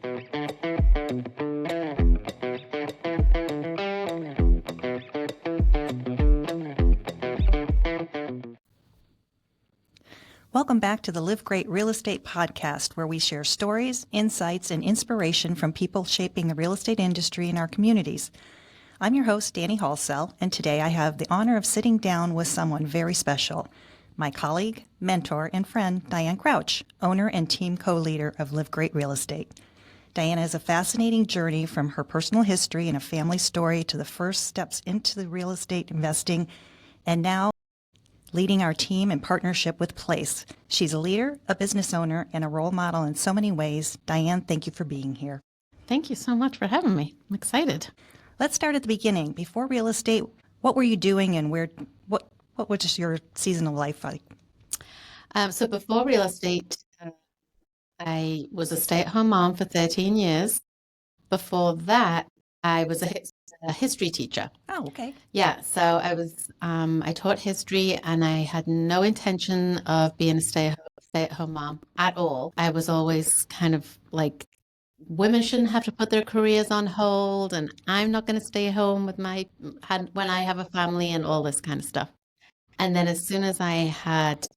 Welcome back to the LIVgreat Real Estate Podcast, where we share stories, insights, and inspiration from people shaping the real estate industry in our communities. I'm your host, Dani Hallsell, and today I have the honor of sitting down with someone very special, my colleague, mentor, and friend, Diane Crouch, owner and team co-leader of LIVgreat Real Estate. Diane has a fascinating journey from her personal history and a family story to the first steps into the real estate investing, and now leading our team in partnership with Place. She's a leader, a business owner, and a role model in so many ways. Diane, thank you for being here. Thank you so much for having me. I'm excited. Let's start at the beginning. Before real estate, what were you doing and what was your season of life like? So before real estate, I was a stay-at-home mom for 13 years. Before that, I was a history teacher. Oh, okay. Yeah, so I taught history, and I had no intention of being a stay-at-home mom at all. I was always kind of like, women shouldn't have to put their careers on hold, and I'm not going to stay home with when I have a family and all this kind of stuff. And then as soon as I had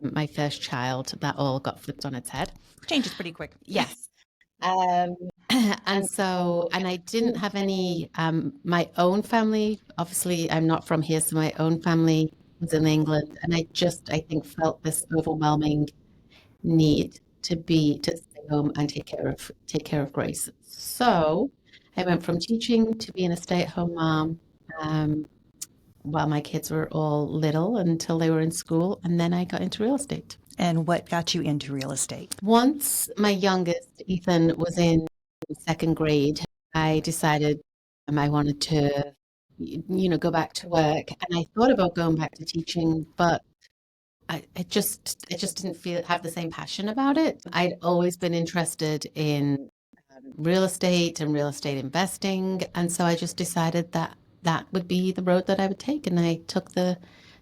my first child, that all got flipped on its head. Changes pretty quick. Yes. And I didn't have any, my own family, obviously I'm not from here, so my own family was in England. And I think felt this overwhelming need to stay home and take care of Grace. So I went from teaching to being a stay-at-home mom, while my kids were all little until they were in school. And then I got into real estate. And what got you into real estate? Once my youngest, Ethan, was in second grade, I decided I wanted to, go back to work. And I thought about going back to teaching, but I just didn't have the same passion about it. I'd always been interested in real estate and real estate investing. And so I just decided that would be the road that I would take. And I took the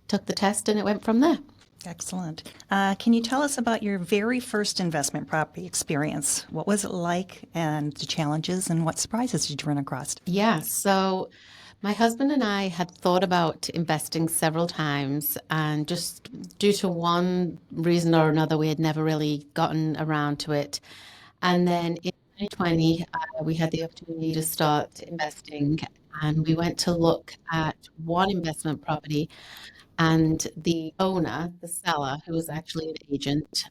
test, and it went from there. Excellent. Can you tell us about your very first investment property experience? What was it like, and the challenges, and what surprises did you run across? Yeah, so my husband and I had thought about investing several times, and just due to one reason or another, we had never really gotten around to it. And then in 2020, we had the opportunity to start investing, and we went to look at one investment property. And the owner, the seller, who was actually an agent,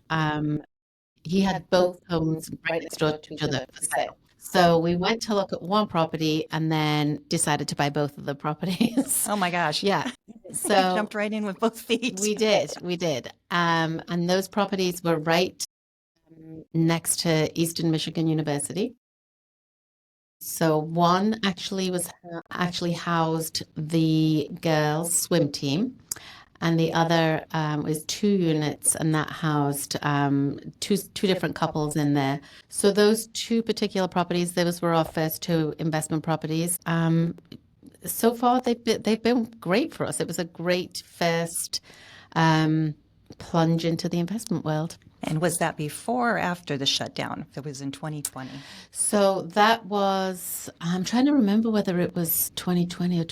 he had both homes right next door to each other for sale. So we went to look at one property and then decided to buy both of the properties. Oh my gosh. Yeah. So you jumped right in with both feet. We did. And those properties were right next to Eastern Michigan University. So one actually housed the girls' swim team, and the other was 2 units, and that housed two different couples in there. So those 2 particular properties, those were our first 2 investment properties. So far, they've been great for us. It was a great first plunge into the investment world. And was that before or after the shutdown? It was in 2020. So that was, I'm trying to remember whether it was 2020 or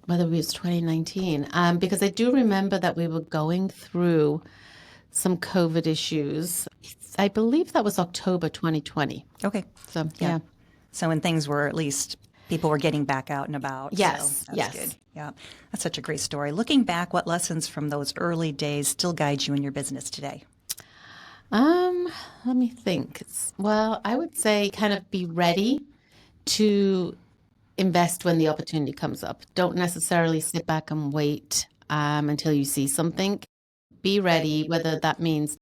whether it was 2019, because I do remember that we were going through some COVID issues. I believe that was October 2020. Okay. So, yeah. So when things were, at least people were getting back out and about. Yes. So that's good. Yeah. That's such a great story. Looking back, what lessons from those early days still guide you in your business today? Let me think. Well, I would say kind of be ready to invest when the opportunity comes up. Don't necessarily sit back and wait until you see something. Be ready, whether that means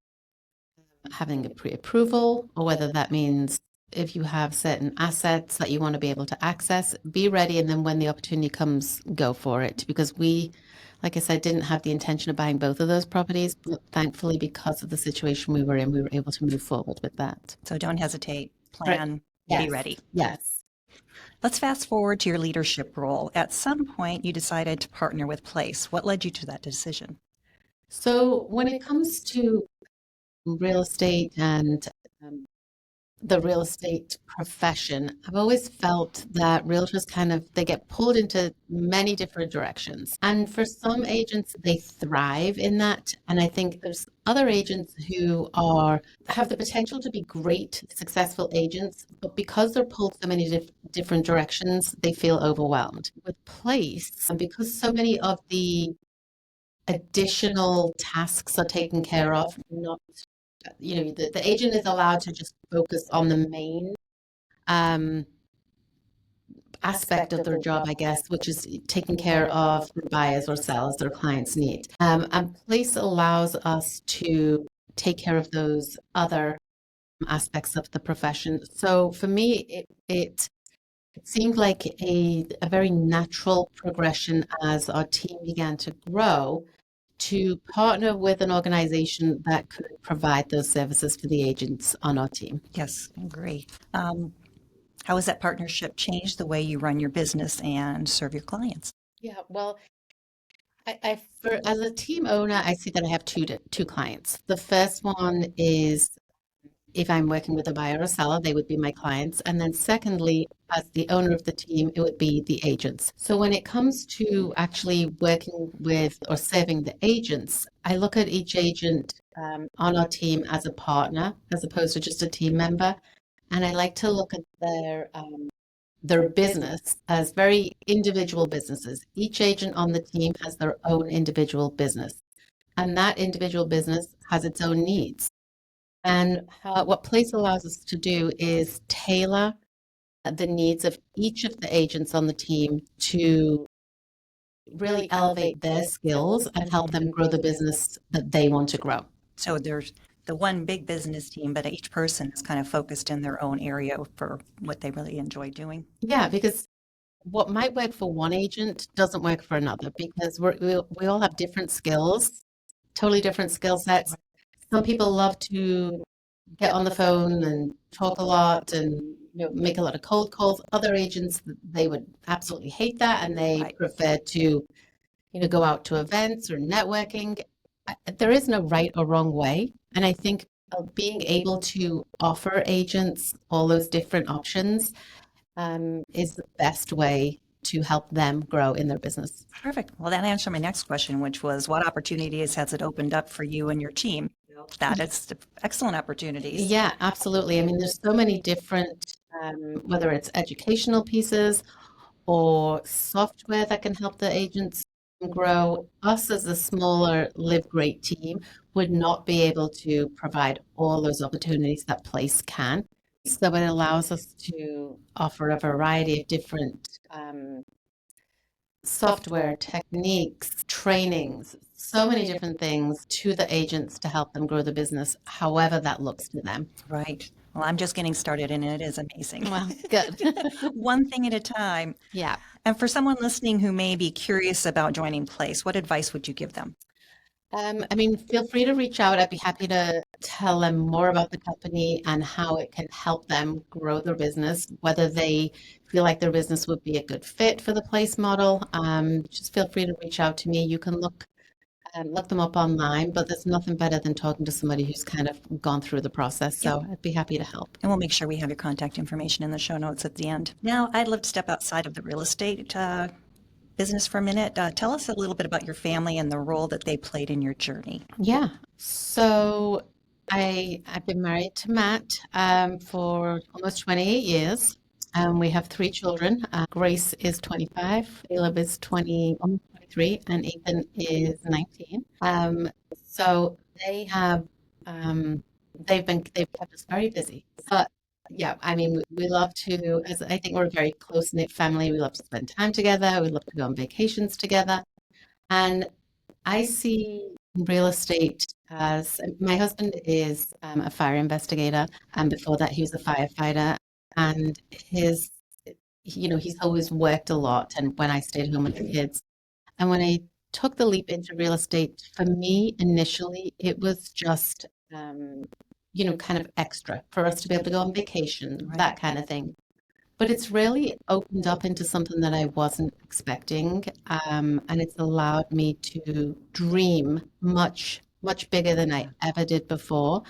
having a pre-approval or whether that means if you have certain assets that you want to be able to access, be ready. And then when the opportunity comes, go for it. Because we, like I said, didn't have the intention of buying both of those properties, but thankfully, because of the situation we were in, we were able to move forward with that. So don't hesitate, plan, Yes. be ready. Yes. Let's fast forward to your leadership role. At some point, you decided to partner with Place. What led you to that decision? So when it comes to real estate and the real estate profession, I've always felt that realtors they get pulled into many different directions. And for some agents, they thrive in that. And I think there's other agents who have the potential to be great, successful agents, but because they're pulled so many different directions, they feel overwhelmed. With place, and because so many of the additional tasks are taken care of, not the agent is allowed to just focus on the main aspect of their job, I guess, which is taking care of their buyers or sellers, their clients' needs. And place allows us to take care of those other aspects of the profession. So for me, it seemed like a very natural progression as our team began to grow, to partner with an organization that could provide those services for the agents on our team. Yes, I agree. How has that partnership changed the way you run your business and serve your clients? Yeah, well, as a team owner, I see that I have two clients. The first one is if I'm working with a buyer or seller, they would be my clients. And then secondly, as the owner of the team, it would be the agents. So when it comes to actually working with or serving the agents, I look at each agent on our team as a partner, as opposed to just a team member. And I like to look at their business as very individual businesses. Each agent on the team has their own individual business, and that individual business has its own needs. And what Place allows us to do is tailor the needs of each of the agents on the team to really elevate their skills and help them grow the business that they want to grow. So there's the one big business team, but each person is kind of focused in their own area for what they really enjoy doing. Yeah, because what might work for one agent doesn't work for another, because we all have different skills, totally different skill sets. Some people love to get on the phone and talk a lot and make a lot of cold calls. Other agents, they would absolutely hate that, and they prefer to go out to events or networking. There is no right or wrong way. And I think being able to offer agents all those different options is the best way to help them grow in their business. Perfect. Well, that answered my next question, which was what opportunities has it opened up for you and your team? That is excellent opportunities. Yeah, absolutely. I mean, there's so many different, whether it's educational pieces or software that can help the agents grow. Us as a smaller LIVgreat team would not be able to provide all those opportunities that Place can. So it allows us to offer a variety of different software, techniques, trainings, so many different things to the agents to help them grow the business, however that looks to them. Right. Well, I'm just getting started and it is amazing. Well, good. One thing at a time. Yeah. And for someone listening who may be curious about joining Place, what advice would you give them? I mean, feel free to reach out. I'd be happy to tell them more about the company and how it can help them grow their business, whether they feel like their business would be a good fit for the Place model. Just feel free to reach out to me. You can look them up online, but there's nothing better than talking to somebody who's kind of gone through the process. So I'd be happy to help. And we'll make sure we have your contact information in the show notes at the end. Now, I'd love to step outside of the real estate business for a minute. Tell us a little bit about your family and the role that they played in your journey. Yeah. So I've been married to Matt for almost 28 years. We have 3 children. Grace is 25, Caleb is almost 23, and Ethan is 19. So they have they've kept us very busy. But yeah, I mean, we love to, as I think we're a very close-knit family. We love to spend time together. We love to go on vacations together. And I see real estate as, my husband is a fire investigator, and before that he was a firefighter. And he's always worked a lot. And when I stayed home with the kids, and when I took the leap into real estate, for me initially, it was just kind of extra for us to be able to go on vacation, that kind of thing. But it's really opened up into something that I wasn't expecting. And it's allowed me to dream much, much bigger than I ever did before.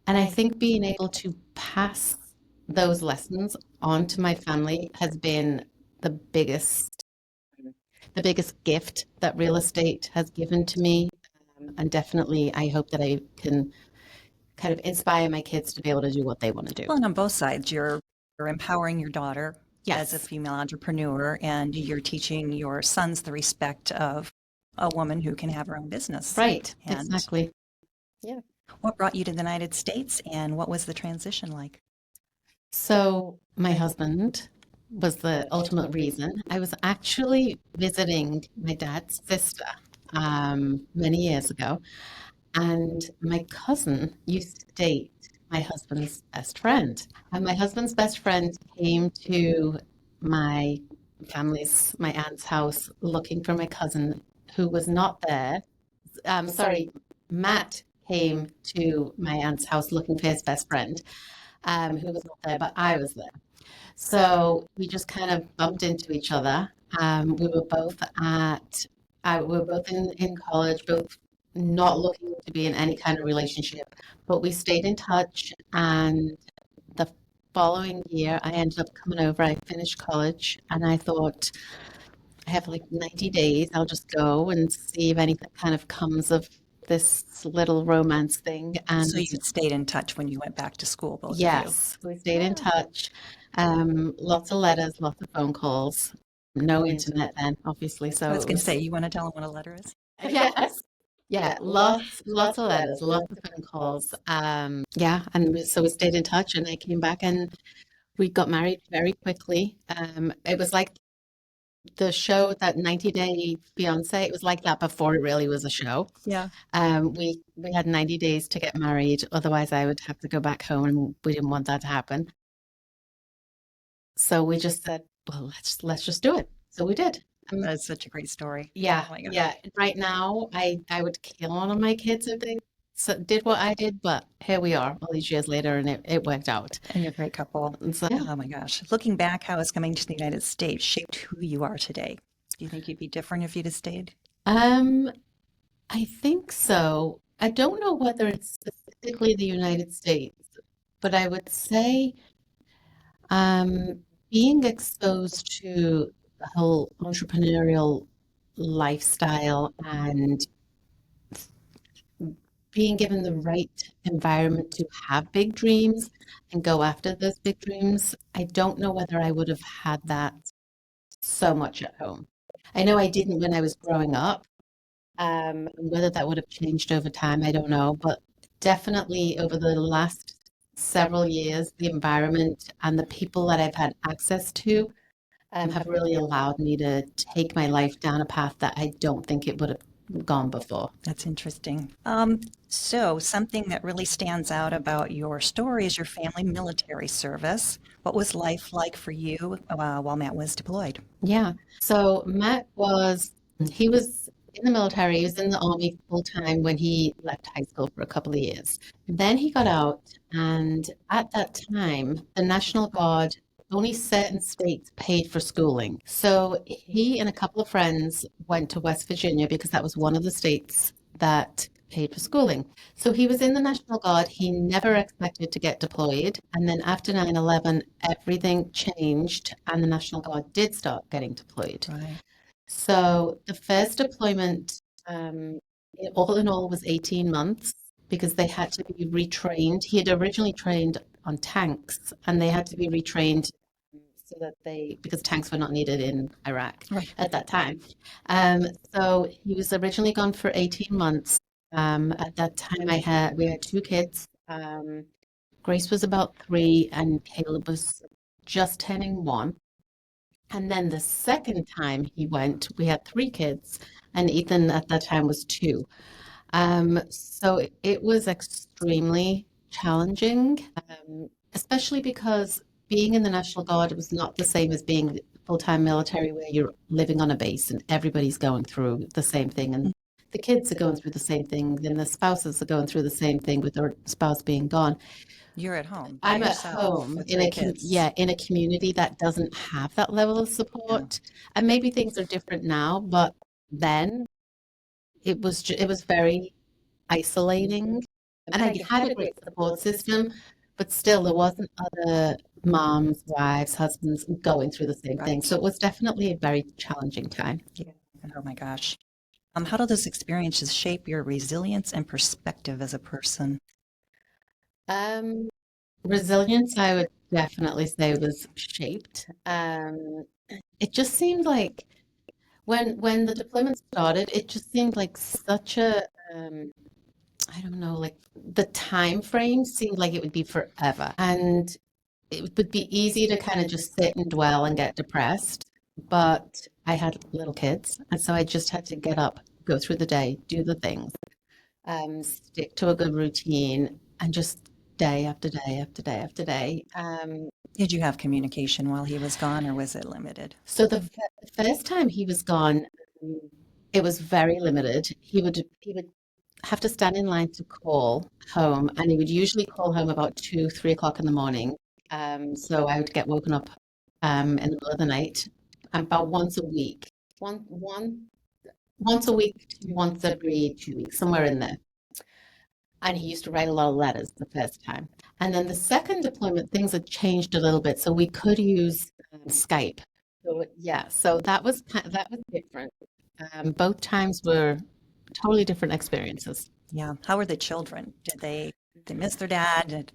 And I think being able to pass those lessons onto my family has been the biggest gift that real estate has given to me. And definitely, I hope that I can kind of inspire my kids to be able to do what they want to do. Well, and on both sides, you're empowering your daughter as a Yes, female entrepreneur, and you're teaching your sons the respect of a woman who can have her own business. right, And exactly. Yeah. what brought you to the United States, and what was the transition like? So my husband was the ultimate reason. I was actually visiting my dad's sister many years ago, and my cousin used to date my husband's best friend. And my husband's best friend came to my my aunt's house looking for my cousin who was not there. Sorry, Matt came to my aunt's house looking for his best friend, who was not there, but I was there. So we just kind of bumped into each other. We were both we were both in college, both not looking to be in any kind of relationship, but we stayed in touch. And the following year, I ended up coming over. I finished college, and I thought, I have like 90 days. I'll just go and see if anything kind of comes of this little romance thing. And So you stayed in touch when you went back to school, both of you. yes, we stayed in touch. Lots of letters, lots of phone calls. No internet then, obviously. So I was it going to was, say, you want to tell them what a letter is? yes. Yeah, lots of letters, lots of phone calls. Yeah, and so we stayed in touch, and I came back and we got married very quickly. It was like the show, that 90 Day Fiance. It was like that before it really was a show. Yeah. We had 90 days to get married, otherwise I would have to go back home, and we didn't want that to happen. So we just said, well, let's just do it. So we did. That's such a great story. Yeah, Oh my God. yeah. Right now, I would kill one of my kids if they did what I did, but here we are all these years later, and it worked out. And you're a great couple. And so, Oh my gosh. Looking back, how has coming to the United States shaped who you are today? Do you think you'd be different if you'd have stayed? I think so. I don't know whether it's specifically the United States, but I would say um, being exposed to the whole entrepreneurial lifestyle and being given the right environment to have big dreams and go after those big dreams, I don't know whether I would have had that so much at home. I know I didn't when I was growing up. Whether that would have changed over time, I don't know. But definitely over the last several years, the environment and the people that I've had access to have really allowed me to take my life down a path that I don't think it would have gone before. That's interesting. So something that really stands out about your story is your family military service. What was life like for you while Matt was deployed? Yeah. So he was in the military. He was in the Army full time when he left high school for a couple of years. Then he got out, and at that time, the National Guard, only certain states paid for schooling. So he and a couple of friends went to West Virginia because that was one of the states that paid for schooling. So he was in the National Guard. He never expected to get deployed. And then after 9/11, everything changed, and the National Guard did start getting deployed. Right. So the first deployment, all in all, was 18 months because they had to be retrained. He had originally trained on tanks, and they had to be retrained so that because tanks were not needed in Iraq Right. at that time. So he was originally gone for 18 months. At that time, we had two kids. Grace was about 3, and Caleb was just turning 1. And then the second time he went, we had 3 kids, and Ethan at that time was 2. So it was extremely challenging, especially because being in the National Guard was not the same as being full-time military, where you're living on a base and everybody's going through the same thing, and the kids are going through the same thing, and the spouses are going through the same thing with their spouse being gone. You're at home by I'm at yourself home with in 3 a kids. in a community that doesn't have that level of support. And maybe things are different now, but then it was very isolating. And I had a great support system, but still there wasn't other moms, wives, husbands going through the same thing. Right. So it was definitely a very challenging time. Yeah. Oh my gosh. How do those experiences shape your resilience and perspective as a person? Um, Resilience, I would definitely say, was shaped. It just seemed like when the deployment started, it just seemed like such a I don't know, like the time frame seemed like it would be forever. And it would be easy to kind of just sit and dwell and get depressed. But I had little kids, and so I just had to get up, go through the day, do the things, stick to a good routine, and just day after day after day after day. Did you have communication while he was gone, or was it limited? So the first time he was gone, um, it was very limited. He would have to stand in line to call home, and he would usually call home about 2, 3 o'clock in the morning. So I would get woken up in the middle of the night about once a week, once a week, to once every 2 weeks, somewhere in there. And he used to write a lot of letters the first time. And then the second deployment, things had changed a little bit, so we could use Skype. So yeah, so that was different. Both times were totally different experiences. Yeah. How were the children? Did they miss their dad?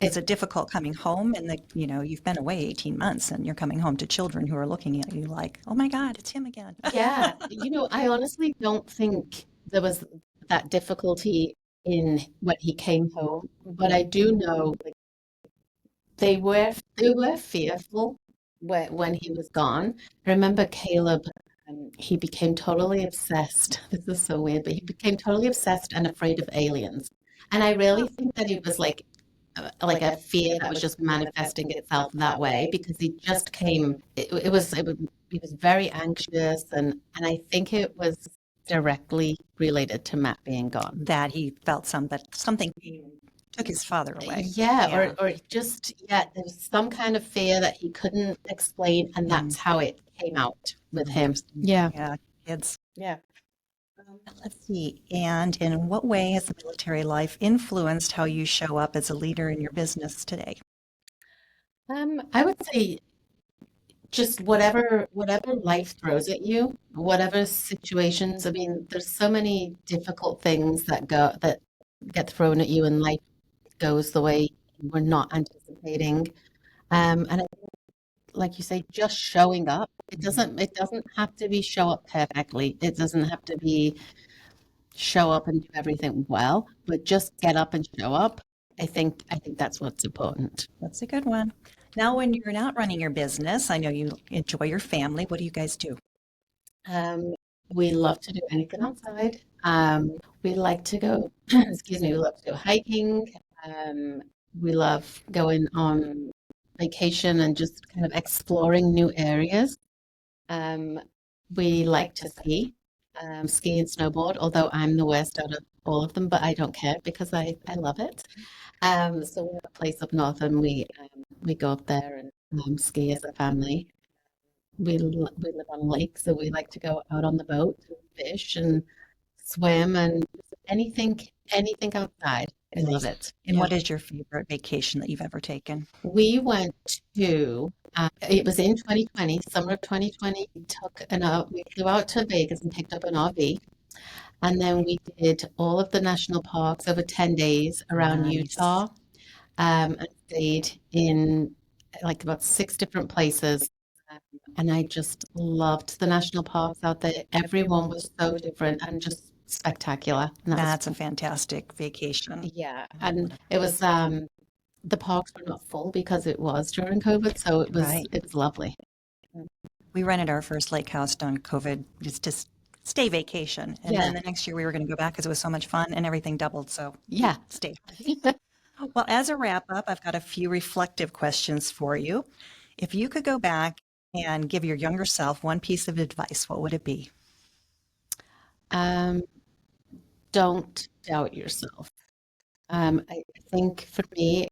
Was it difficult coming home? And you've been away 18 months and you're coming home to children who are looking at you like, oh my God, it's him again. Yeah, I honestly don't think there was that difficulty in when he came home, but I do know like they were fearful when he was gone. I remember Caleb, he became totally obsessed. This is so weird, but he became totally obsessed and afraid of aliens. And I really think that it was like a fear that was just manifesting itself that way because he just came. He was very anxious, and I think it was directly related to Matt being gone. That he felt something took his father away. Yeah, Yeah. or just, yeah, there was some kind of fear that he couldn't explain, and that's how it came out with him. Yeah. Yeah, kids. Yeah. Let's see. And in what way has the military life influenced how you show up as a leader in your business today? I would say just whatever life throws at you, whatever situations. I mean, there's so many difficult things that get thrown at you, and life goes the way we're not anticipating. And like you say, just showing up. It doesn't have to be show up perfectly. It doesn't have to be show up and do everything well, but just get up and show up. I think that's what's important. That's a good one. Now, when you're not running your business, I know you enjoy your family. What do you guys do? We love to do anything outside. We like to go, excuse me, we love to go hiking. We love going on vacation and just kind of exploring new areas. Um, we like to ski and snowboard, although I'm the worst out of all of them, but I don't care because I love it. So we have a place up north and we go up there and ski as a family. We live on a lake, so we like to go out on the boat and fish and swim and anything outside. I love it. And Yeah. what is your favorite vacation that you've ever taken? We went to, it was in 2020, summer of 2020. We flew out to Vegas and picked up an RV. And then we did all of the national parks over 10 days around Nice. Utah, and stayed in like about 6 different places. And I just loved the national parks out there. Everyone was so different and just spectacular. And that was That's a fantastic vacation. yeah, and it was the parks were not full because it was during COVID, so Right. it was lovely. We rented our first lake house during COVID just to stay vacation. And Yeah. then the next year we were going to go back because it was so much fun and everything doubled. So Yeah. stay. Well, as a wrap up, I've got a few reflective questions for you. If you could go back and give your younger self one piece of advice, what would it be? Um, don't doubt yourself. I think for me,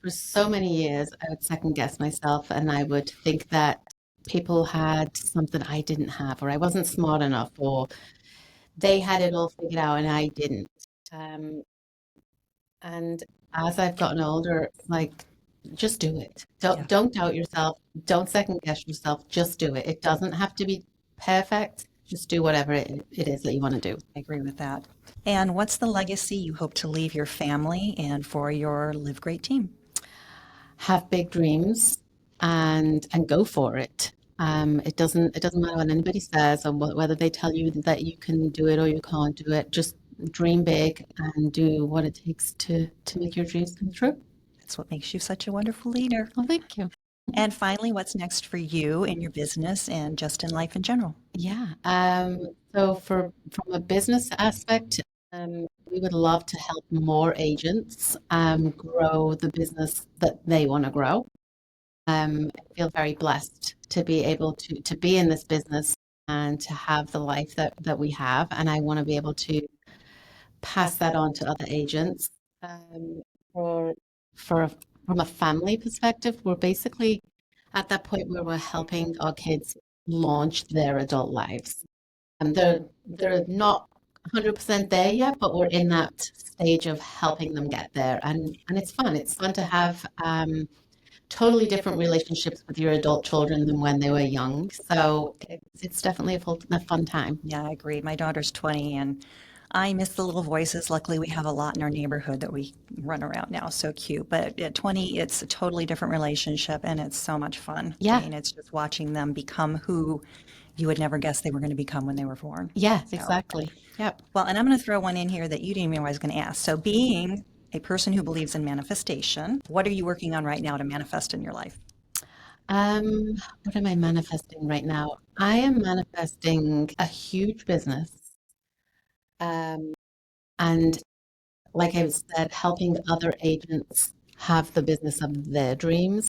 for so many years, I would second guess myself and I would think that people had something I didn't have, or I wasn't smart enough, or they had it all figured out and I didn't. Um, and as I've gotten older, like just do it. Don't doubt yourself. Don't second guess yourself. Just do it. It doesn't have to be perfect. Just do whatever it is that you want to do. I agree with that. And what's the legacy you hope to leave your family and for your Live Great team? Have big dreams and go for it. It doesn't matter what anybody says or whether they tell you that you can do it or you can't do it. Just dream big and do what it takes to make your dreams come true. That's what makes you such a wonderful leader. Well, thank you. And finally, what's next for you in your business and just in life in general? Yeah. So from a business aspect, we would love to help more agents grow the business that they want to grow. I feel very blessed to be able to be in this business and to have the life that we have. And I want to be able to pass that on to other agents. For from a family perspective, we're basically at that point where we're helping our kids launch their adult lives. And they're not 100% there yet, but we're in that stage of helping them get there. And it's fun. It's fun to have totally different relationships with your adult children than when they were young. So it's definitely a fun time. Yeah, I agree. My daughter's 20 and I miss the little voices. Luckily, we have a lot in our neighborhood that we run around now. So cute. But at 20, it's a totally different relationship and it's so much fun. Yeah. I mean, it's just watching them become who you would never guess they were going to become when they were born. Yeah, So, exactly. Yep. well, and I'm going to throw one in here that you didn't even know I was going to ask. So being a person who believes in manifestation, what are you working on right now to manifest in your life? What am I manifesting right now? I am manifesting a huge business. And like I said, helping other agents have the business of their dreams.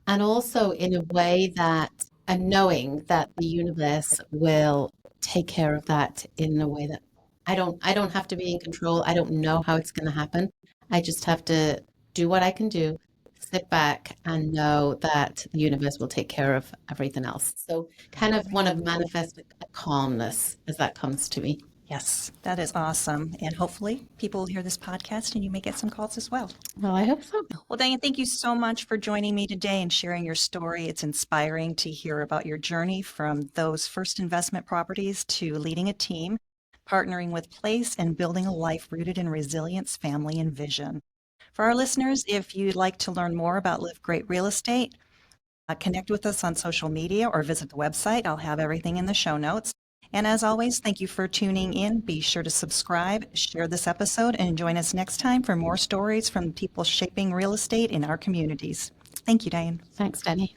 And also in a way that, and knowing that the universe will take care of that in a way that I don't have to be in control. I don't know how it's going to happen. I just have to do what I can do, sit back and know that the universe will take care of everything else. So kind of want to manifest a calmness as that comes to me. Yes, that is awesome. And hopefully people will hear this podcast and you may get some calls as well. Well, I hope so. Well, Diane, thank you so much for joining me today and sharing your story. It's inspiring to hear about your journey from those first investment properties to leading a team, partnering with Place, and building a life rooted in resilience, family, and vision. For our listeners, if you'd like to learn more about Live Great Real Estate, connect with us on social media or visit the website. I'll have everything in the show notes. And as always, thank you for tuning in. Be sure to subscribe, share this episode, and join us next time for more stories from people shaping real estate in our communities. Thank you, Diane. Thanks, Dani.